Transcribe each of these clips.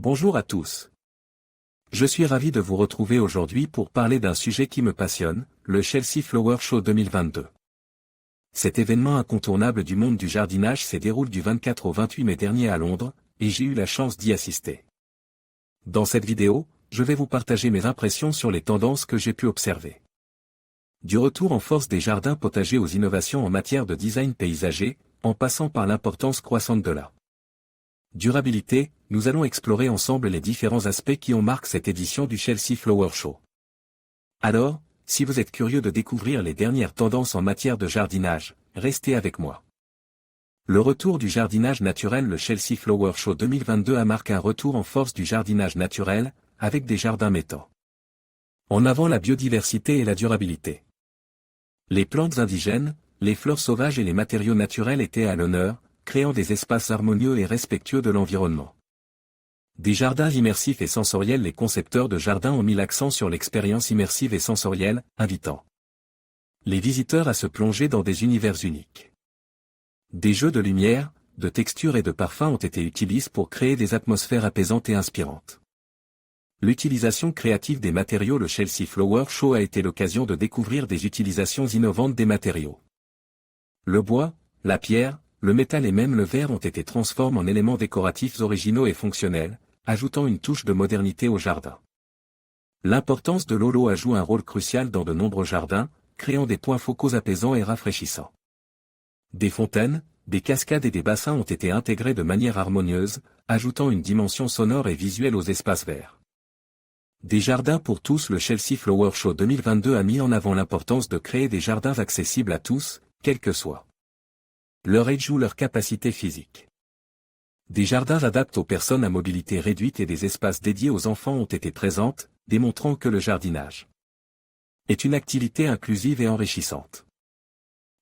Bonjour à tous. Je suis ravi de vous retrouver aujourd'hui pour parler d'un sujet qui me passionne, le Chelsea Flower Show 2022. Cet événement incontournable du monde du jardinage s'est déroulé du 24 au 28 mai dernier à Londres, et j'ai eu la chance d'y assister. Dans cette vidéo, je vais vous partager mes impressions sur les tendances que j'ai pu observer. Du retour en force des jardins potagers aux innovations en matière de design paysager, en passant par l'importance croissante de la durabilité, nous allons explorer ensemble les différents aspects qui ont marqué cette édition du Chelsea Flower Show. Alors, si vous êtes curieux de découvrir les dernières tendances en matière de jardinage, restez avec moi. Le retour du jardinage naturel. Le Chelsea Flower Show 2022 a marqué un retour en force du jardinage naturel, avec des jardins mettant en avant la biodiversité et la durabilité. Les plantes indigènes, les fleurs sauvages et les matériaux naturels étaient à l'honneur, créant des espaces harmonieux et respectueux de l'environnement. Des jardins immersifs et sensoriels. Les concepteurs de jardins ont mis l'accent sur l'expérience immersive et sensorielle, invitant les visiteurs à se plonger dans des univers uniques. Des jeux de lumière, de textures et de parfums ont été utilisés pour créer des atmosphères apaisantes et inspirantes. L'utilisation créative des matériaux. Le Chelsea Flower Show a été l'occasion de découvrir des utilisations innovantes des matériaux. Le bois, la pierre, le métal et même le verre ont été transformés en éléments décoratifs originaux et fonctionnels, ajoutant une touche de modernité au jardin. L'importance de l'eau a joué un rôle crucial dans de nombreux jardins, créant des points focaux apaisants et rafraîchissants. Des fontaines, des cascades et des bassins ont été intégrés de manière harmonieuse, ajoutant une dimension sonore et visuelle aux espaces verts. Des jardins pour tous. Le Chelsea Flower Show 2022 a mis en avant l'importance de créer des jardins accessibles à tous, quel que soit leur âge ou leur capacité physique. Des jardins adaptés aux personnes à mobilité réduite et des espaces dédiés aux enfants ont été présents, démontrant que le jardinage est une activité inclusive et enrichissante.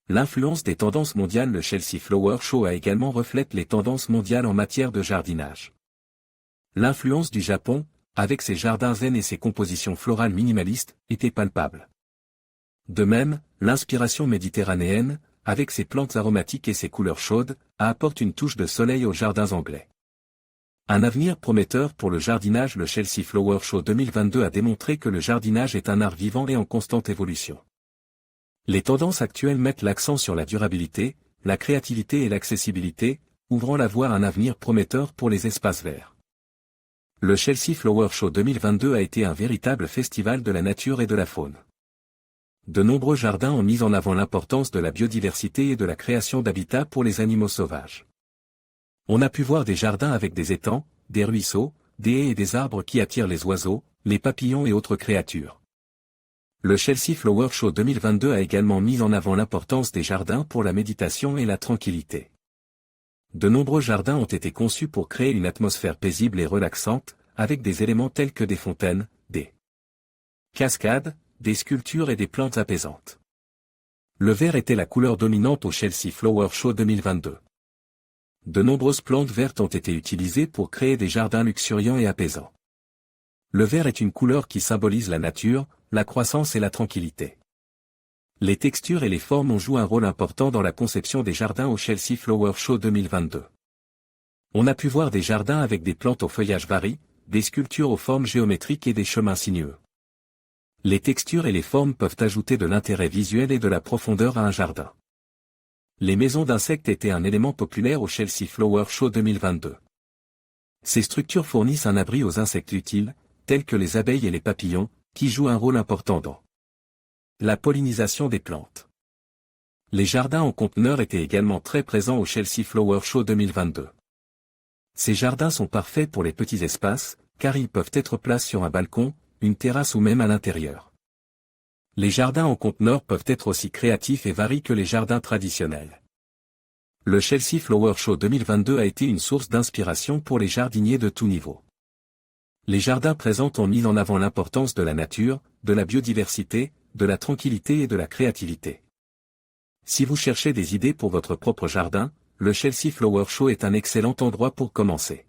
L'influence des tendances mondiales. Le Chelsea Flower Show a également reflété les tendances mondiales en matière de jardinage. L'influence du Japon, avec ses jardins zen et ses compositions florales minimalistes, était palpable. De même, l'inspiration méditerranéenne, avec ses plantes aromatiques et ses couleurs chaudes, apporte une touche de soleil aux jardins anglais. Un avenir prometteur pour le jardinage. Le Chelsea Flower Show 2022 a démontré que le jardinage est un art vivant et en constante évolution. Les tendances actuelles mettent l'accent sur la durabilité, la créativité et l'accessibilité, ouvrant la voie à un avenir prometteur pour les espaces verts. Le Chelsea Flower Show 2022 a été un véritable festival de la nature et de la faune. De nombreux jardins ont mis en avant l'importance de la biodiversité et de la création d'habitats pour les animaux sauvages. On a pu voir des jardins avec des étangs, des ruisseaux, des haies et des arbres qui attirent les oiseaux, les papillons et autres créatures. Le Chelsea Flower Show 2022 a également mis en avant l'importance des jardins pour la méditation et la tranquillité. De nombreux jardins ont été conçus pour créer une atmosphère paisible et relaxante, avec des éléments tels que des fontaines, des cascades, des sculptures et des plantes apaisantes. Le vert était la couleur dominante au Chelsea Flower Show 2022. De nombreuses plantes vertes ont été utilisées pour créer des jardins luxuriants et apaisants. Le vert est une couleur qui symbolise la nature, la croissance et la tranquillité. Les textures et les formes ont joué un rôle important dans la conception des jardins au Chelsea Flower Show 2022. On a pu voir des jardins avec des plantes au feuillage varié, des sculptures aux formes géométriques et des chemins sinueux. Les textures et les formes peuvent ajouter de l'intérêt visuel et de la profondeur à un jardin. Les maisons d'insectes étaient un élément populaire au Chelsea Flower Show 2022. Ces structures fournissent un abri aux insectes utiles, tels que les abeilles et les papillons, qui jouent un rôle important dans la pollinisation des plantes. Les jardins en conteneurs étaient également très présents au Chelsea Flower Show 2022. Ces jardins sont parfaits pour les petits espaces, car ils peuvent être placés sur un balcon, une terrasse ou même à l'intérieur. Les jardins en conteneurs peuvent être aussi créatifs et variés que les jardins traditionnels. Le Chelsea Flower Show 2022 a été une source d'inspiration pour les jardiniers de tout niveau. Les jardins présents ont mis en avant l'importance de la nature, de la biodiversité, de la tranquillité et de la créativité. Si vous cherchez des idées pour votre propre jardin, le Chelsea Flower Show est un excellent endroit pour commencer.